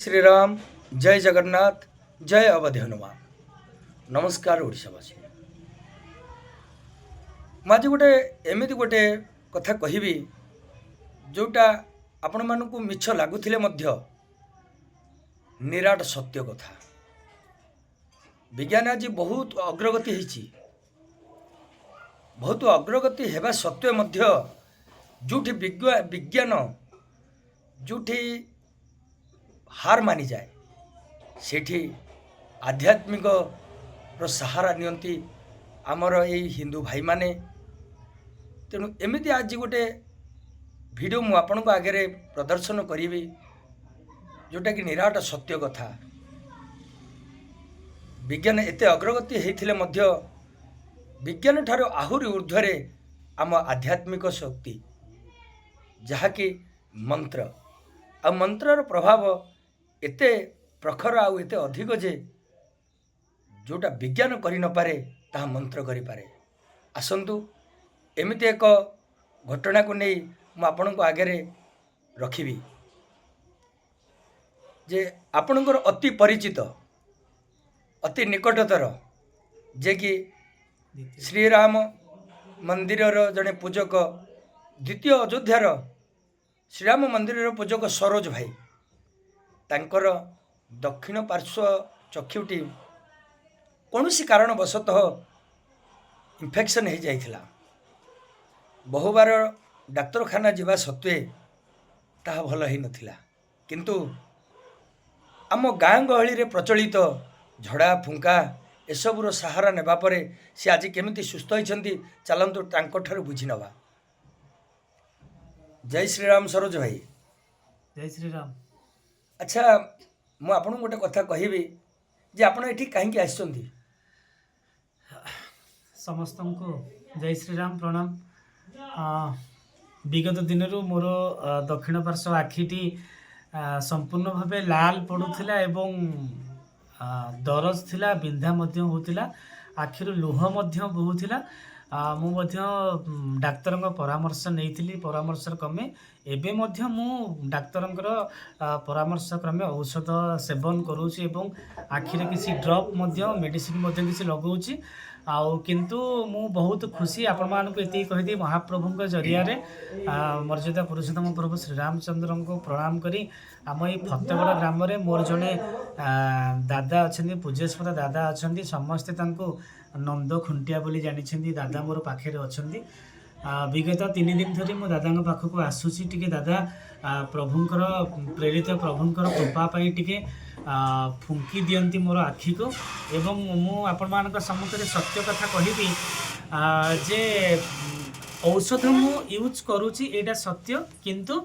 श्रीराम जय जगन्नाथ जय अवधि हनुमान। नमस्कार ओडिशावासी। आज गोटे एमती गोटे कथा कहबी जोटा आपण मानक मिछ लगुले निराट सत्य कथा। विज्ञान आज बहुत अग्रगति होती, बहुत अग्रगति हेबा सत्वे मध्य जोठी विज्ञान जोठी हार मानी जाए सेठी आध्यात्मिक सहारा नियंती आमर ये हिंदू भाई माने। तेणु एमती आज गोटे वीडियो मु आपण आगे प्रदर्शन करी जोटा कि निराट सत्य कथा। विज्ञान एते अग्रगति होते मध्य विज्ञान ठारो आहुरी ऊर्ध्वरे आम आध्यात्मिक शक्ति जहाँकि मंत्र आ मंत्रर प्रभाव एते प्रखर आउ एते अधिक जे जोटा विज्ञान करि न पारे ताहा मंत्र करि पारे। आसंतु एमिति एक घटना को नहीं मु आपनको आगे रखिबी जे आपणकर अति परिचित अति निकटतर जे कि श्रीराम मंदिरर जड़े पूजक द्वितीय अयोध्यार श्रीराम मंदिर पूजक सरोज भाई तांकर दक्षिण पार्श्व चक्षुटी कौन सी कारणवशतः इन्फेक्शन हो जाइथिला। बहुबार डाक्तरखाना जीवा सत्वे ताहा भल ही नथिला, किंतु आम गाँ गहली रे प्रचलित झड़ा फुंका एसबूर सहारा नेबा परे से आज केमिति सुस्थ होइछंती चलंतु तांको ठारु बुझी नवा। जय श्रीराम सरोज भाई। जय श्रीराम। अच्छा मु आपन गोटे कथा कहबी जे आपण एठी काहेकि आछंती। समस्त को जय श्रीराम प्रणाम। विगत दिन मोर दक्षिण पार्श्व आखिटी संपूर्ण भावे लाल पड़ूला एवं दरज थिला, बिंधा मध्य होतिला, आखिर लुह मध्य बहुथिला। मु डाक्तर परामर्श नहीं, परामर्श क्रमे एबे मध्य मु डाक्तर परामर्श क्रमे औषध सेवन करूची एवं आखिरे किसी ड्रप मध्य मेडिसिन मध्य किसी लगाऊची। आउ किंतु मु बहुत खुशी आपण मानक एति कहि महाप्रभु जरिया मर्यादा पुरुषोत्तम प्रभु श्रीरामचंद्र को प्रणाम करी आम ये फतेगड़ ग्राम रे मोर जड़े दादा अच्छा पूजेश्वर दादा अच्छा समस्ते नंद खुंटिया बोली जानी दादा मोर पाखे अच्छा। विगत 3 दिन धरी मो दादा पाखक आसूसी टिके दादा प्रभुंकर प्रेरित प्रभुंकर कृपा पाई टिके फुंकी दियंती मोर आखि को एवं मु आपण मानक सम्मुखें सत्य कथा कहबी जे औषध मु यूज करूची एटा सत्य, किंतु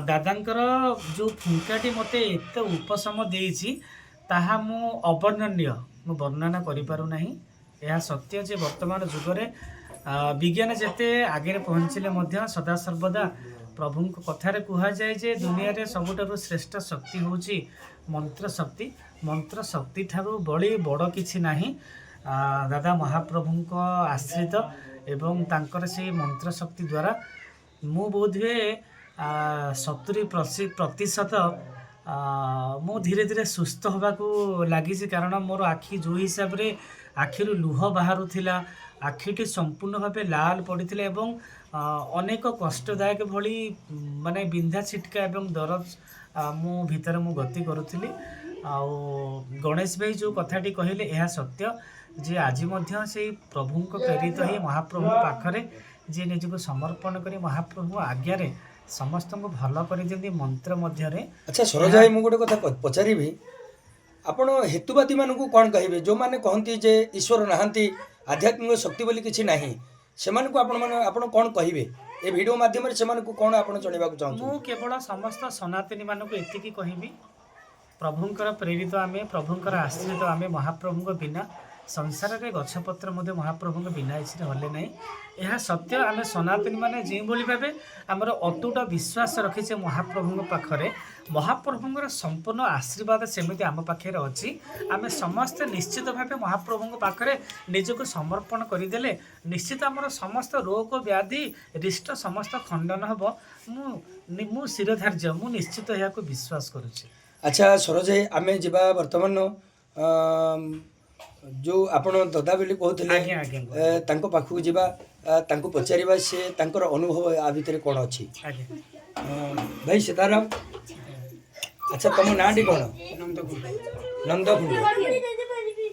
दादांकर जो फुंकाटी मते एत उपशम देइछि ताहा मु अवर्णनीय मु वर्णना करि पारु नाही। यह सत्य जे वर्तमान जुगरे विज्ञान जेते आगे पहुँचले मध्य सदा सर्वदा प्रभु कथार कह जाए जे दुनिया रे सबुठारु श्रेष्ठ शक्ति होची मंत्र शक्ति। मंत्र शक्ति ठारू बड़ी बड़ किछि नाही। दादा महाप्रभु को आश्रित एवं तांकर से मंत्र शक्ति द्वारा मु बोधवे 70% मु धीरे धीरे सुस्थ होबाकू लगी। कारण मोर आखि जो हिसाब रे आखिरु लुह बाहरु थिला, आखिटी संपूर्ण भावे लाल पड़ता एवं अनेक कष्टदायक भली माने बिंधा छिटका एवं दरज मु भीतर मु गति करुଥିଲି। आउ गणेश भाई जो कथाटी कहले यह सत्य जे आज मध्य से प्रभु को प्रेरित ही महाप्रभु पाखरे जे निजको समर्पण करी महाप्रभु आज्ञा समस्त को भल कर दियंती मंत्र मध्य। अच्छा सरोज भाई मु गोटे कथा पचारिबी आपण हेतुवादी मानकू कौन कहिबे जो माने कहंती जे ईश्वर नाहंती आध्यात्मिक शक्ति बोली किछि नाही सेमानकू आपण कौन कहिबे ए वीडियो माध्यम रे सेमानकू कौन आपण जणेबाकू चाहू। मु केवल समस्त सनातनी मानकू एतिकी कहिबी प्रभुंकर प्रेरित आमे प्रभुंकर आश्रित आमे महाप्रभु बिना संसार रे गछपत्र मध्य महाप्रभु बिना इछि हले नाही। यह सत्य आमे सनातनी माने जे बोली भाबे हमर अटूट विश्वास रखिछे महाप्रभु पाखरे। महाप्रभुंकर संपूर्ण आशीर्वाद सेमिति आम पाखे अच्छी। आमे समस्त निश्चित भाव महाप्रभु पाखरे निजको समर्पण करदेले निश्चित आमर समस्त रोग व्याधि रिष्ट समस्त खंडन हम मु शिरोधार्य मु निश्चित यहाँ विश्वास करुच्ची। अच्छा सरोज भाई आम जा बर्तमान जो आपण ददा बोली कहते आज्ञा आज्ञा पाखक जा पचार सी अनुभव आ भितर कौन अच्छी आज्ञा भाई सीताराम अच्छा तुम ना टी कौन नंदकुंड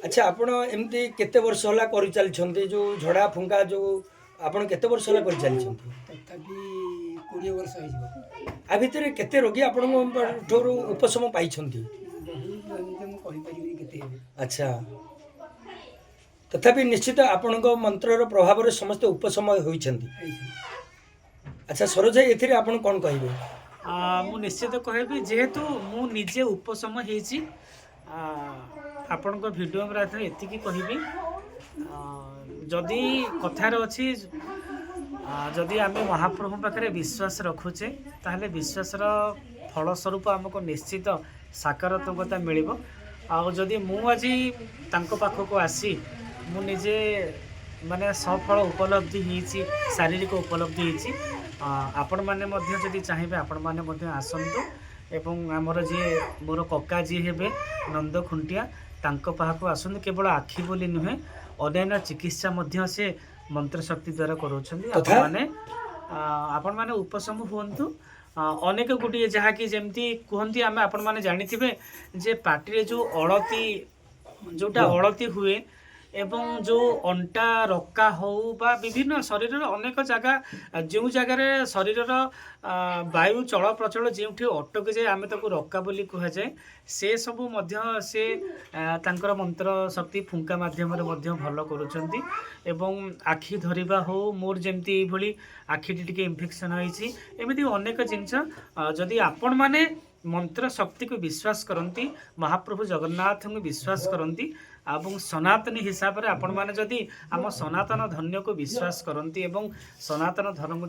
अच्छा आपण एमती केते वर्ष होला करि चलछन्ती जो झड़ा फुंका जो आपण केते वर्ष होला करि चलछन्ती तथापि 20 वर्ष हो आ भितर केते रोगी आपण ठोरु उपशम पाइछन्ती अच्छा तथापि निश्चित आपण मंत्रर प्रभाव रे समस्त उपशम होइछन्ती अच्छा सरोज एथिरे आपण कोन कहिबे मु निश्चित कहबी जेहेतु मु निजे उपशम हेछि आपणको भिडियो में एतिकी कहबी जदि कथार अच्छी जदि आम महाप्रभु पाखे विश्वास रखुचे ताहले विश्वासर फलस्वरूप आमको निश्चित सकारात्मकता मिलिबो जदि मु आज तांको पाखको आसी मु निजे माने सफल उपलब्धि होईछि शारीरिक उपलब्धि होईछि आपण माने मध्य जदि चाहिबे आपण माने मध्य आसंतु एवं आमर जी मोर कका जी हेबे नंद खुंटिया तांको पाखको आसंतु केवल आखि बोली नुहे अन्य चिकित्सा मध्य से मंत्र शक्ति द्वारा करोछन्ती आपण माने उपशम हुअन्तु अनेक गुटिए जहाँकि जेमती कहती आम आपण माने जानिथिबे जे पार्टी जो अळती जोटा अळती हुए एवं जो अंटा रक्का हो बा विभिन्न शरीर अनेक जगह जो जगार शरीर वायु चल प्रचल जो अटक जाए आम ताको रक्का बोली कह जाए से सबू मध्य से तांकर मंत्र शक्ति फुंका माध्यम भल करुछन्ती एवं आखि धरिबा हो मोर जेमती भली आखि टिके इन्फेक्शन होईछि एमिति अनेक जिनिस जदि आपण माने मंत्र शक्ति को विश्वास करती महाप्रभु जगन्नाथ को विश्वास करती एवं सनातनी हिसाब से आपण माने जदि आम सनातन धर्म को विश्वास करती एवं सनातन धर्म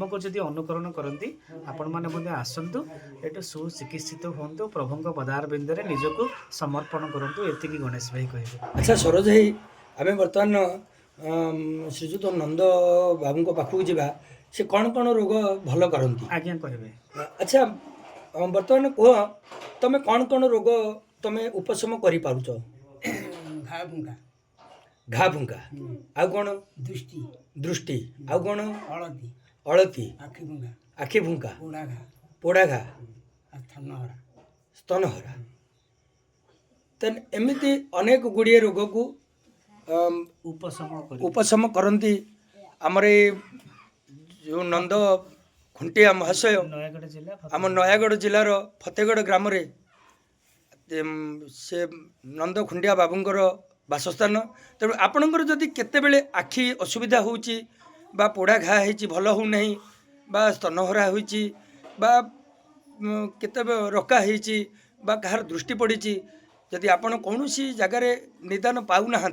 को जदि अनुकरण करती आपण माने बोले आसंतु एटू सुचिकित्सित होंतु प्रभुଙ୍କ पदार बिंदरे निजको समर्पण करंतु एतिकी गणेश भाई कहिबे अच्छा सरोज भाई आम बर्तमान श्रीजुत नंद बाबू पाखक जा से कौन कौन रोग भल करती आज्ञा कहबे अच्छा बर्तमान कह तुम कौन कौन रोग तुम उपशम कर पारुच घा फुंका घा फुंका आउ कौन दृष्टि दृष्टि आउ कौन हलदी अळती आखि आखि फुंका फुंका पोड़ा पोड़ा घा घा स्तनहरा स्तनहरा तेन एमिति अनेक गुड़िए रोग को उपशम करती आमर जो नंद खुंटिया महाशय नयागढ़ जिला आम नयागढ़ जिलार फतेगढ़ ग्राम से नंद खुंडिया बाबूंकर बासस्थान तेणु आपणकर जदि केतेबेले आखि असुविधा होउची बा पोड़ा घा होइची भल हो नहीं बा स्तनहरा होइची बा केते रका होइची बा कहार दृष्टि पड़ीची जदि आपण कौनसी जगार निदान पाऊना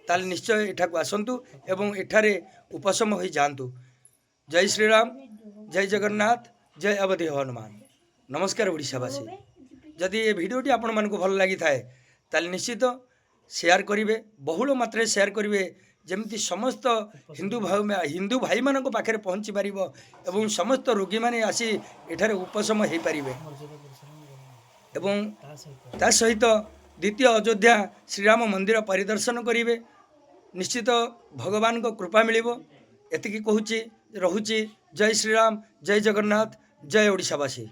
ताल निश्चय एठाक आसंतु एवं एठारे उपशम हो जातु। जय श्रीराम, जय जगन्नाथ, जय अवधि हनुमान। नमस्कार ओडिशावासी, जदि ये भिडियोटी आपण मानक भल लगी थाए ताल निश्चित शेयर करिवे, बहुल मात्रा शेयर करिवे, जेमती समस्त हिंदू भाई मानक पाखे पहुँची पारिबो एवं समस्त रोगी माने आसी एठारे उपशम हो पारिबे एवं ता सहित द्वितीय अयोध्या श्रीराम मंदिर परिदर्शन करिवे। निश्चित भगवान को कृपा मिलिबो। एतिकी कहूची रहुची। जय श्रीराम, जय जगन्नाथ, जय ओडिशावासी।